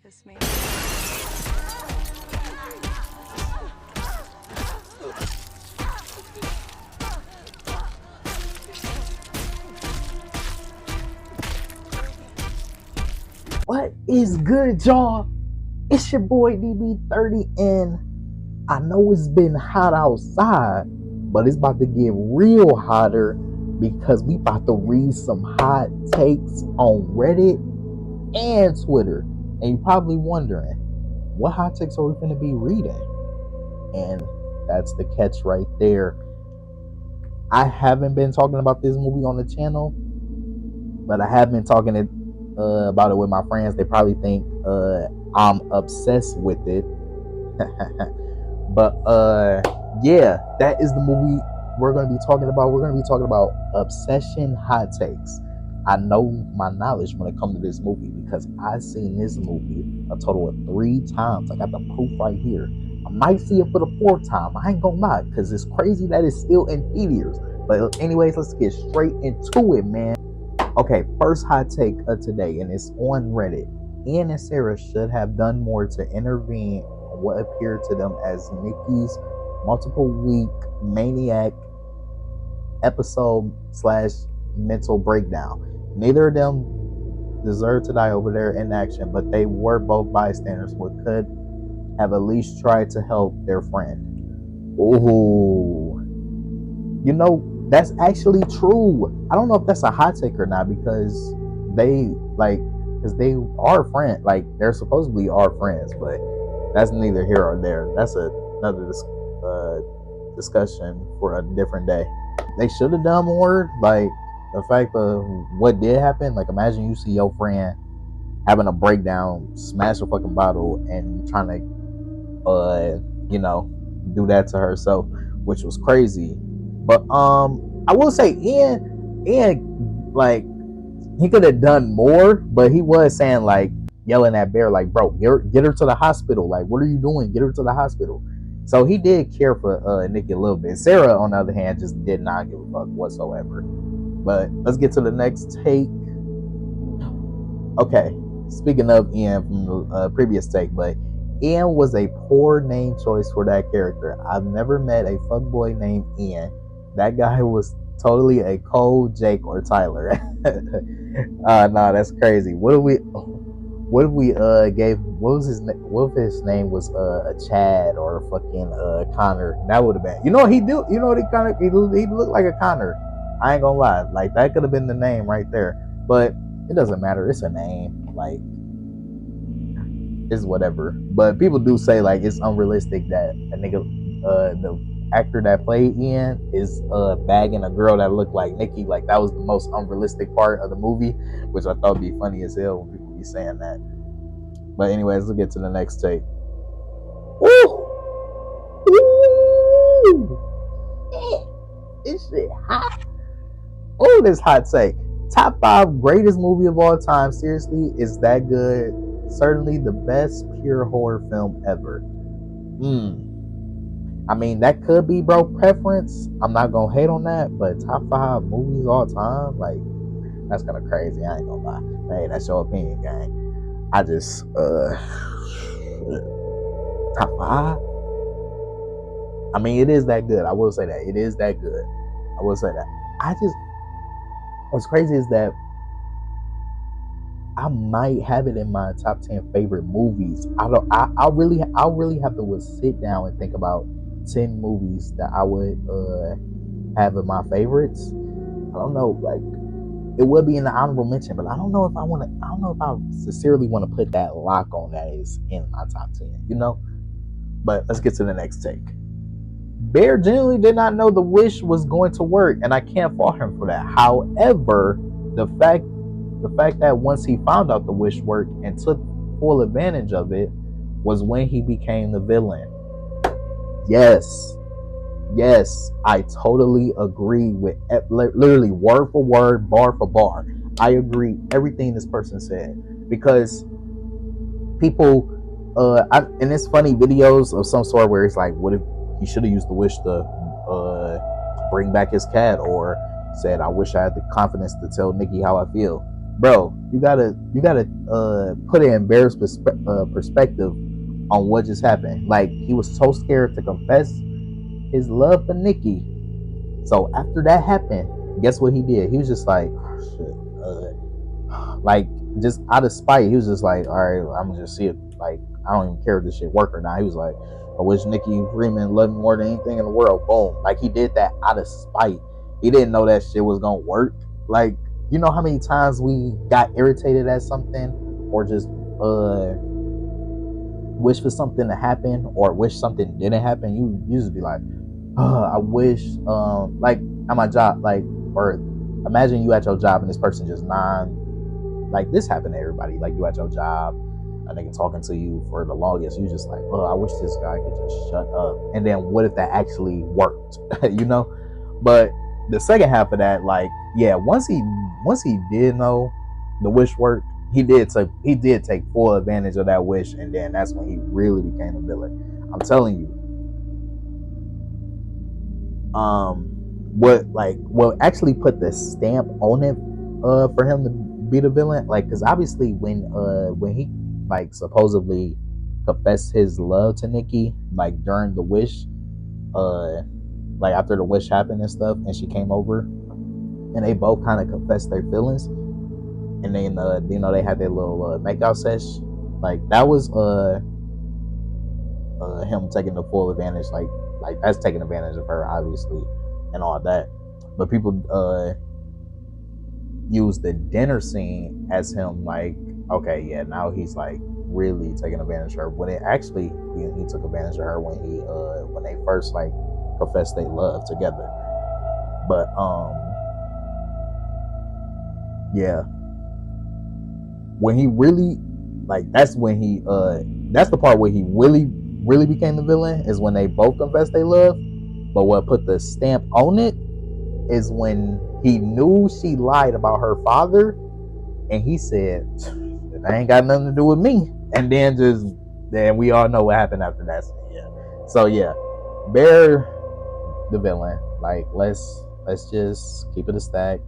this man. What is good, y'all? It's your boy DB30, and I know it's been hot outside, but it's about to get real hotter because we about to read some hot takes on Reddit and Twitter. And you're probably wondering, what hot takes are we going to be reading? And that's the catch right there. I haven't been talking about this movie on the channel, but I have been talking about it with my friends. They probably think I'm obsessed with it. But yeah, that is the movie we're going to be talking about. We're going to be talking about Obsession Hot Takes. I know my knowledge when it comes to this movie because I've seen this movie a total of 3 times. I got the proof right here. I might see it for the 4th time. I ain't gonna lie, because it's crazy that it's still in theaters. But anyways, let's get straight into it, man. Okay, first hot take of today, and it's on Reddit. Ian and Sarah should have done more to intervene on what appeared to them as Nikki's multiple week maniac episode / mental breakdown. Neither of them deserved to die over there in action, but they were both bystanders who could have at least tried to help their friend. Ooh. You know, that's actually true. I don't know if that's a hot take or not because they are friends. Like, they're supposedly are friends, but that's neither here or there. That's another discussion for a different day. They should have done more. Like, the fact of what did happen. Like, imagine you see your friend having a breakdown, smash a fucking bottle, and trying to do that to herself, which was crazy. But I will say Ian, like, he could have done more, but he was saying, like, yelling at Bear, like, bro, get her to the hospital. Like, what are you doing? Get her to the hospital. So he did care for Nikki a little bit. Sarah, on the other hand, just did not give a fuck whatsoever. But let's get to the next take. Okay, speaking of Ian from the previous take, but Ian was a poor name choice for that character. I've never met a fuckboy named Ian. That guy was totally a Cole, Jake, or Tyler. Nah, that's crazy. What if we gave, what if his name was a Chad or a fucking Connor? That would have been, you know what he do? You know what he looked like a Connor. I ain't gonna lie, like, that could have been the name right there. But it doesn't matter. It's a name. Like, it's whatever. But people do say, like, it's unrealistic that a nigga, the actor that played Ian is bagging a girl that looked like Nikki. Like, that was the most unrealistic part of the movie, which I thought would be funny as hell when people be saying that. But anyways, let's get to the next take. Woo! Woo! This shit hot. Oh, this hot take. Top 5 greatest movie of all time. Seriously, is that good? Certainly the best pure horror film ever. I mean, that could be, bro, preference. I'm not gonna hate on that, but top 5 movies all time, like, that's kind of crazy. I ain't gonna lie. Hey, that's your opinion, gang. I just top 5. I mean, it is that good. I will say that it is that good. I will say that. What's crazy is that I might have it in my top 10 favorite movies. I'll really have to sit down and think about 10 movies that I would have in my favorites. I don't know, like, it would be in the honorable mention, but I don't know if I sincerely want to put that lock on that is in my top 10, you know? But let's get to the next take. Bear genuinely did not know the wish was going to work, and I can't fault him for that. However, the fact that once he found out the wish worked and took full advantage of it was when he became the villain. Yes, I totally agree with literally word for word, bar for bar. I agree everything this person said, because people, and it's funny videos of some sort where it's like, what if he should have used the wish to bring back his cat, or said, I wish I had the confidence to tell Nikki how I feel. bro, you gotta put it in Bear's perspective on what just happened. Like, he was so scared to confess his love for Nikki. So after that happened, guess what he did? He was just like, oh, shit, like, just out of spite, he was just like, all right, I'm gonna just see it. Like, I don't even care if this shit work or not. He was like, I wish Nikki Freeman loved me more than anything in the world. Boom. Like, he did that out of spite. He didn't know that shit was gonna work. Like, you know how many times we got irritated at something, or just wish for something to happen, or wish something didn't happen. You just be like, oh, I wish, like, at my job, like, or imagine you at your job and this person just like, this happened to everybody. Like, you at your job, a nigga talking to you for the longest, you just like, oh, I wish this guy could just shut up. And then what if that actually worked? You know? But the second half of that, like, yeah, once he did know the wish worked, he did take full advantage of that wish, and then that's when he really became a villain. I'm telling you. What actually put the stamp on it for him to be the villain, like, because obviously when he, like, supposedly confessed his love to Nikki, like, during the wish, uh like, after the wish happened and stuff, and she came over and they both kind of confessed their feelings, and then they had their little makeout sesh. Like, that was him taking the full advantage, like that's taking advantage of her, obviously, and all that. But people use the dinner scene as him, like, okay, yeah, now he's like really taking advantage of her, when it actually, he took advantage of her when they first, like, confessed they love together. But yeah, when he really, like, that's the part where he really became the villain, is when they both confessed they love. But what put the stamp on it is when he knew she lied about her father, and he said, "That ain't got nothing to do with me." And then we all know what happened after that. Yeah. So yeah, Bear, the villain. Like, let's just keep it a stack.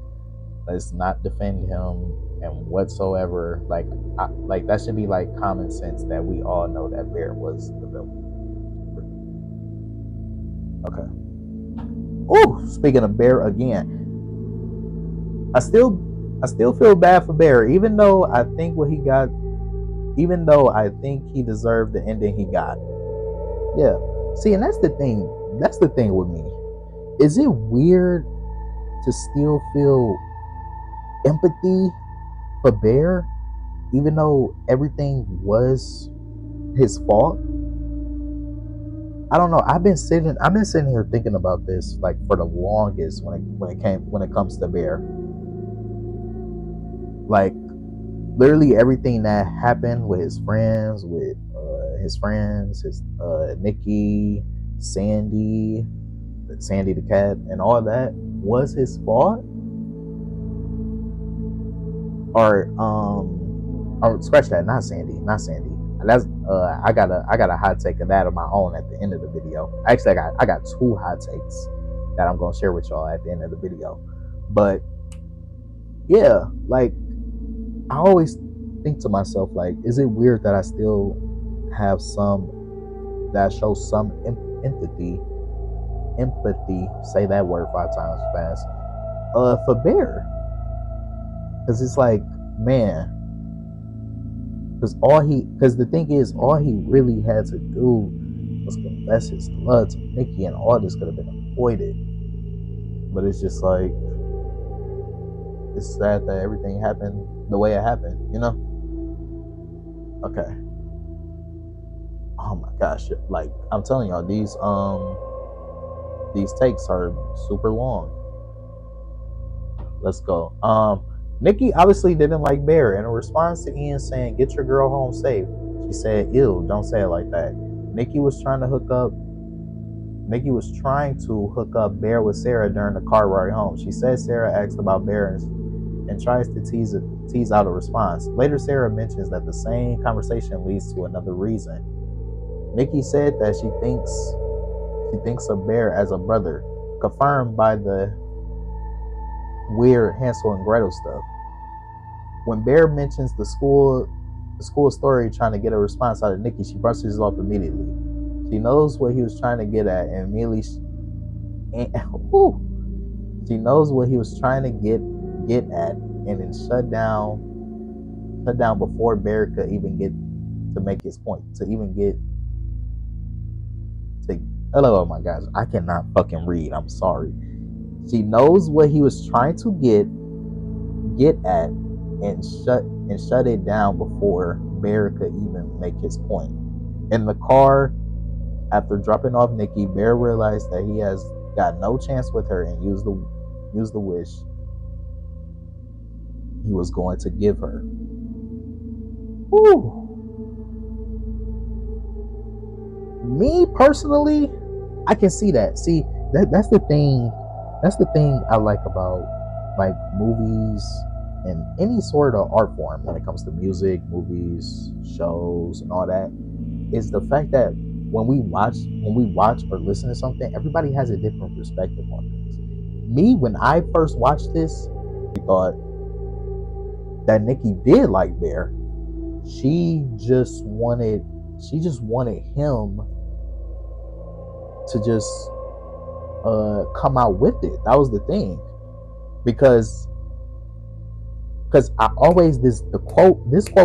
Let's not defend him and whatsoever. Like that should be like common sense, that we all know that Bear was the villain. Okay. Oh, speaking of Bear again, I still I still feel bad for Bear, even though I think what he got, even though I think he deserved the ending he got. Yeah. See, and that's the thing. That's the thing with me. Is it weird to still feel empathy for Bear, even though everything was his fault? I don't know. I've been sitting here thinking about this, like, for the longest, when it comes to Bear. Like, literally everything that happened with his friends, his Nikki, Sandy, Sandy the cat, and all that was his fault. Or scratch that, not Sandy. That's I got a hot take of that of my own at the end of the video. Actually, I got two hot takes that I'm gonna share with y'all at the end of the video. But yeah, like, I always think to myself, like, is it weird that I still have that show some empathy, say that word 5 times fast, for Bear? Because it's like, man, because the thing is, all he really had to do was confess his love to Nikki, and all this could have been avoided. But it's just like, it's sad that everything happened the way it happened, you know? Okay. Oh my gosh, like, I'm telling y'all, these takes are super long. Let's go. Nikki obviously didn't like Bear. In response to Ian saying, "Get your girl home safe," she said, "Ew, don't say it like that." Nikki was trying to hook up Bear with Sarah during the car ride home. She said Sarah asked about Bear and tries to tease out a response. Later, Sarah mentions that the same conversation leads to another reason. Nikki said that she thinks of Bear as a brother, confirmed by the weird Hansel and Gretel stuff. when Bear mentions the school story trying to get a response out of Nikki, she brushes it off immediately. She knows what he was trying to get at, and immediately, she knows what he was trying to get at, and then shut down before Bear could even get to make his point, to even get to. Oh my gosh, I cannot fucking read. I'm sorry. She knows what he was trying to get at, and shut it down before Bear could even make his point. In the car, after dropping off Nikki, Bear realized that he has got no chance with her and used the wish he was going to give her. Whew. Me personally, I can see that. See, that's the thing. That's the thing I like about like movies and any sort of art form when it comes to music, movies, shows, and all that. Is the fact that when we watch or listen to something, everybody has a different perspective on things. Me, when I first watched this, I thought that Nikki did like Bear. She just wanted him to just come out with it. That was the thing. Because I always this quote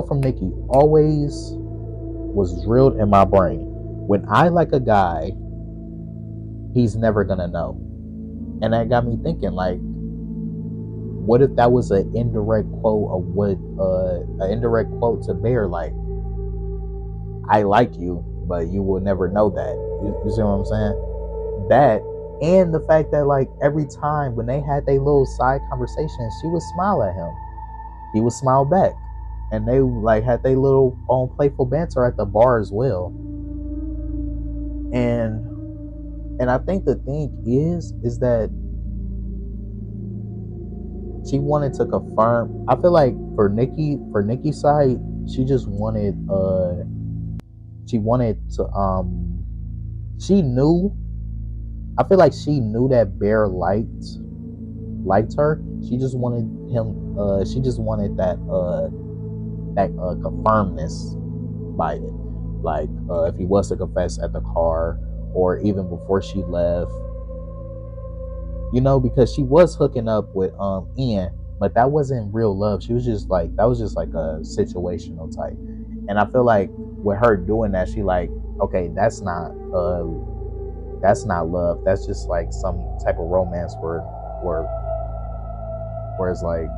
from Nikki always was drilled in my brain. When I like a guy, he's never gonna know. And that got me thinking, like, what if that was an indirect quote of what an indirect quote to Bear, like, I like you, but you will never know that. You see what I'm saying? That, and the fact that, like, every time when they had their little side conversations, she would smile at him. He would smile back. And they like had their little own playful banter at the bar as well. And I think the thing is that she wanted to confirm. I feel like for Nikki's side, she just wanted she knew, I feel like she knew that Bear liked her. She just wanted him she just wanted that confirmness by it. Like if he was to confess at the car or even before she left, because she was hooking up with Ian, but that wasn't real love. She was just like, that was just like a situational type. And I feel like with her doing that, she like, okay, that's not love. That's just like some type of romance where it's like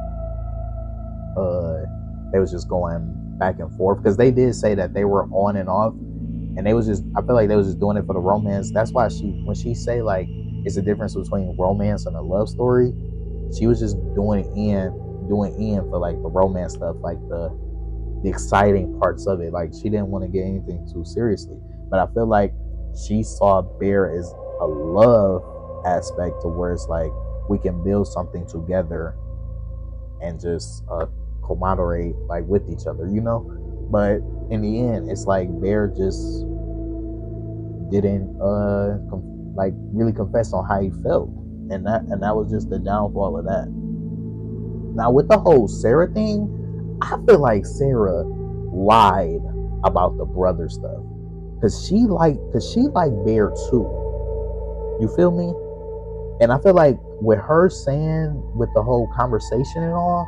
they was just going back and forth, because they did say that they were on and off, and they was just, I feel like they was just doing it for the romance. That's why when she say like it's a difference between romance and a love story, she was just doing Ian for like the romance stuff, like the exciting parts of it. Like she didn't want to get anything too seriously, but I feel like she saw Bear as a love aspect, to where it's like we can build something together and just camaraderie like with each other, But in the end, it's like Bear just didn't like really confess on how he felt, and that was just the downfall of that. Now with the whole Sarah thing, I feel like Sarah lied about the brother stuff, because she liked Bear too. You feel me? And I feel like with her saying, with the whole conversation and all,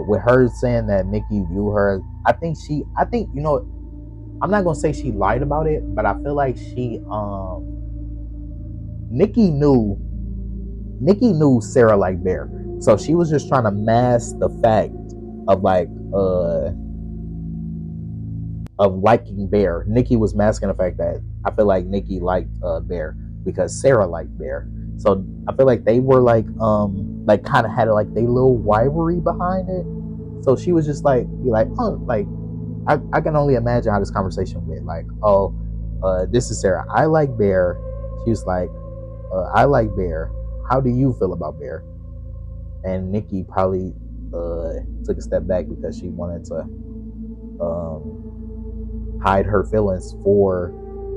with her saying that Nikki viewed her, I think I'm not gonna say she lied about it, but I feel like Nikki knew Sarah liked Bear, so she was just trying to mask the fact of like of liking Bear. Nikki was masking the fact that I feel like Nikki liked Bear because Sarah liked Bear. So I feel like they were like kind of had like they little rivalry behind it. So she was just like, be like, oh, like I can only imagine how this conversation went. Like, oh, this is Sarah. I like Bear. She was like, I like Bear. How do you feel about Bear? And Nikki probably took a step back because she wanted to hide her feelings for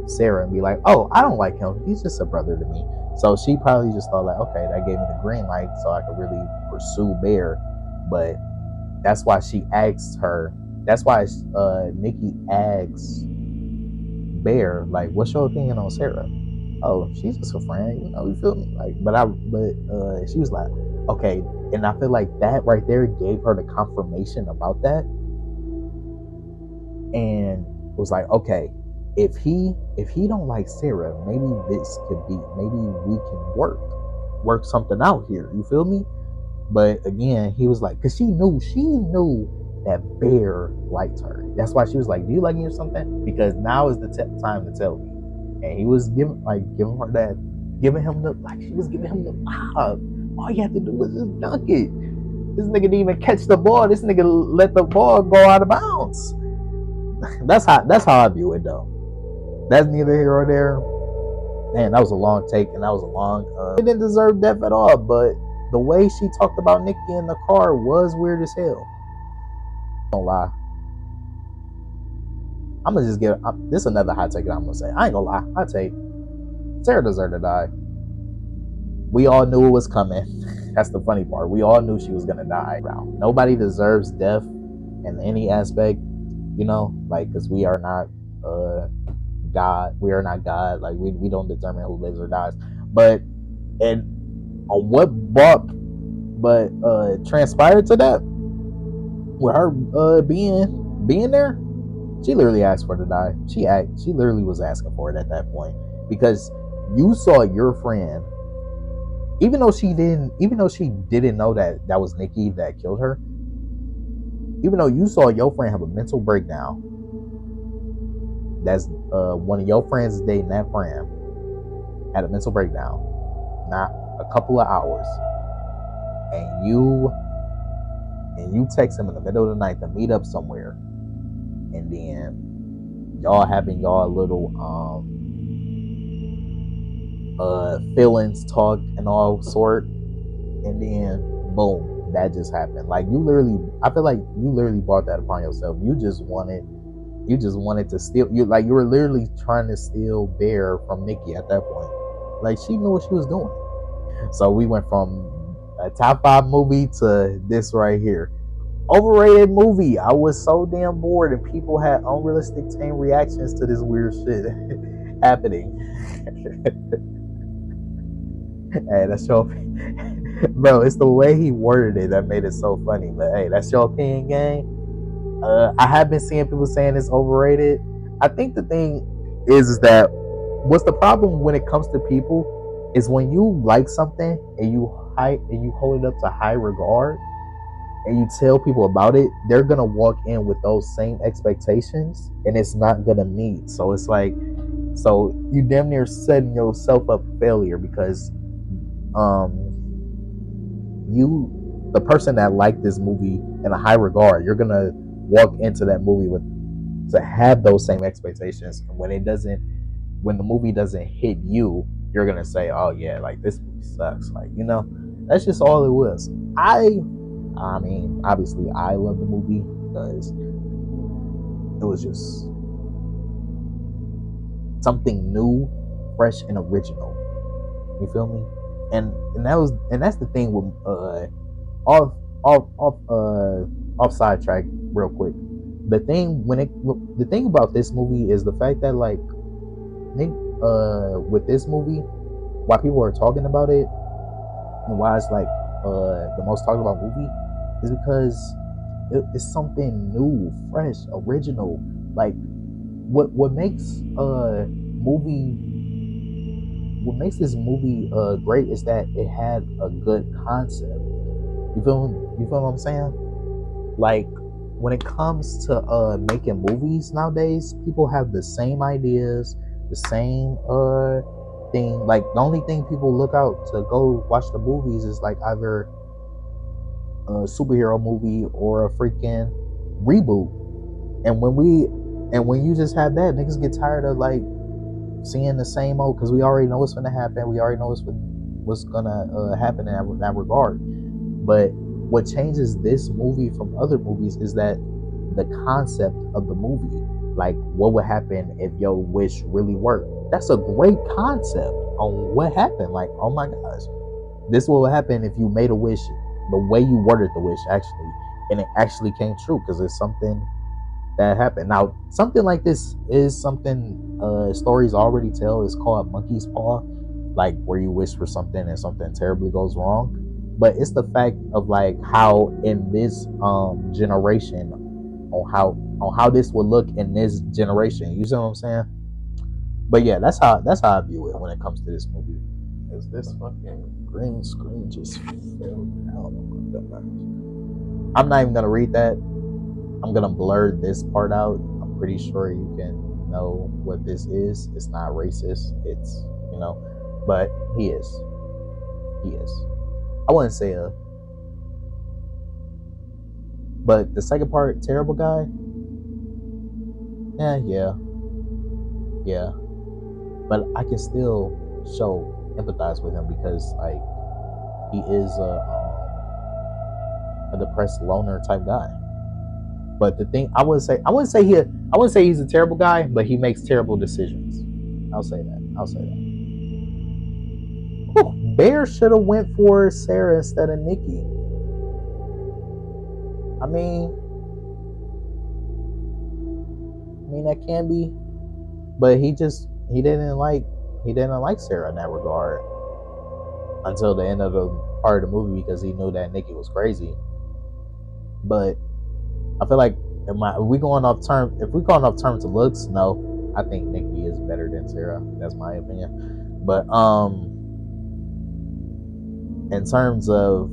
Sarah and be like, oh, I don't like him. He's just a brother to me. So she probably just thought like, okay, that gave me the green light so I could really pursue Bear. But that's why she asked her. That's why Nikki asks Bear, like, what's your opinion on Sarah? Oh, she's just a friend, you feel me? Like, but she was like, okay, and I feel like that right there gave her the confirmation about that, and was like, okay, if he don't like Sarah, maybe maybe we can work something out here. You feel me? But again, he was like, because she knew that Bear liked her. That's why she was like, do you like me or something? Because now is the time to tell me. And he was giving her that, she was giving him the vibe. All you have to do was just dunk it. This nigga didn't even catch the ball. This nigga let the ball go out of bounds. That's how I view it though. That's neither here or there. Man, that was a long take, and that was a long. It didn't deserve death at all, but the way she talked about Nikki in the car was weird as hell. Don't lie. I'm gonna just give this another hot take that I'm gonna say. I ain't gonna lie. Hot take. Sarah deserved to die. We all knew it was coming. That's the funny part. We all knew she was gonna die. Nobody deserves death in any aspect, like, because we are not God. We are not God. Like, we don't determine who lives or dies. But and on what transpired to that, with her being there, she literally asked for it to die. She literally was asking for it at that point, because you saw your friend, even though she didn't know that was Nikki that killed her, even though you saw your friend have a mental breakdown. That's one of your friends is dating that friend, had a mental breakdown, not a couple of hours, and you text him in the middle of the night to meet up somewhere, and then y'all having y'all little feelings talk and all sort, and then boom, that just happened. Like, I feel like you literally brought that upon yourself. You just wanted to steal. You were literally trying to steal Bear from Nikki at that point. Like, she knew what she was doing. So we went from a top 5 movie to this right here. Overrated movie. I was so damn bored, and people had unrealistic tame reactions to this weird shit happening. Hey, that's your bro. It's the way he worded it that made it so funny. But hey, that's your opinion, gang. I have been seeing people saying it's overrated. I think the thing is that what's the problem when it comes to people is when you like something and you hold it up to high regard and you tell people about it, they're gonna walk in with those same expectations and it's not gonna meet. So it's like, so you damn near setting yourself up for failure, because the person that liked this movie in a high regard, you're gonna walk into that movie to have those same expectations, and when the movie doesn't hit you, you're gonna say, oh yeah, like, this movie sucks. Like, that's just all it was. I mean, obviously I love the movie because it was just something new, fresh, and original. You feel me? And that's the thing with off sidetrack real quick. The thing about this movie is the fact that, like, with this movie, why people are talking about it and why it's like the most talked about movie is because it's something new, fresh, original. Like, what makes this movie great is that it had a good concept. You feel what I'm saying? Like, when it comes to making movies nowadays, people have the same ideas, the same thing. Like, the only thing people look out to go watch the movies is like either a superhero movie or a freaking reboot. And when you just have that, niggas get tired of, like, seeing the same old, because we already know what's gonna happen. We already know what's gonna happen in that regard. But what changes this movie from other movies is that the concept of the movie, like, what would happen if your wish really worked. That's a great concept on what happened. Like, oh my gosh, this will happen if you made a wish. the way you worded the wish actually, and it actually came true because it's something that happened. Now, something like this is something stories already tell. It's called monkey's paw, like where you wish for something and something terribly goes wrong. But it's the fact of like how in this generation, on how this would look in this generation. You see what I'm saying? But yeah, that's how I view it when it comes to this movie. Is this fucking green screen just fell down? I'm not even gonna read that. I'm gonna blur this part out. I'm pretty sure you can know what this is. It's not racist. It's but he is. He is. I wouldn't say but the second part, terrible guy. Yeah. But I can still empathize with him because like he is a depressed loner type guy. But the thing I wouldn't say he's a terrible guy, but he makes terrible decisions. I'll say that. Whew, Bear should have went for Sarah instead of Nikki. I mean that can be, but he didn't like Sarah in that regard until the end of the part of the movie because he knew that Nikki was crazy. But I feel like if we going off terms of looks, no, I think Nikki is better than Sarah. That's my opinion. But in terms of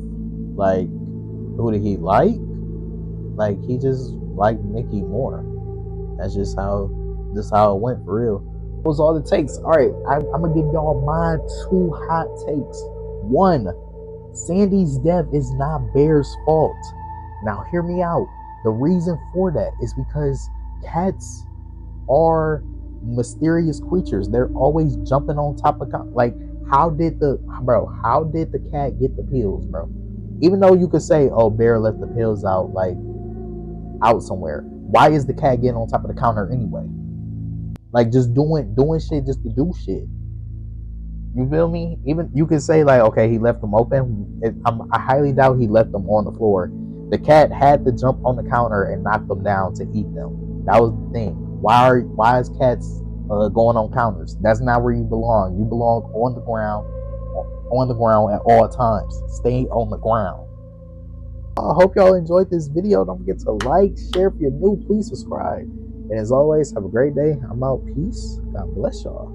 like who did he like? Like he just liked Nikki more. That's just how it went for real. That was all it takes. All right, I'm gonna give y'all my 2 hot takes. 1, Sandy's death is not Bear's fault. Now hear me out. The reason for that is because cats are mysterious creatures. They're always jumping on top of like how did the cat get the pills, bro? Even though you could say, oh, Bear left the pills out somewhere. Why is the cat getting on top of the counter anyway? Like just doing shit just to do shit. You feel me? Even you could say like, okay, he left them open. I highly doubt he left them on the floor. The cat had to jump on the counter and knock them down to eat them. That was the thing. Why is cats going on counters? That's not where you belong. You belong on the ground at all times. Stay on the ground. I hope y'all enjoyed this video. Don't forget to like, share. If you're new, please subscribe. And as always, have a great day. I'm out. Peace. God bless y'all.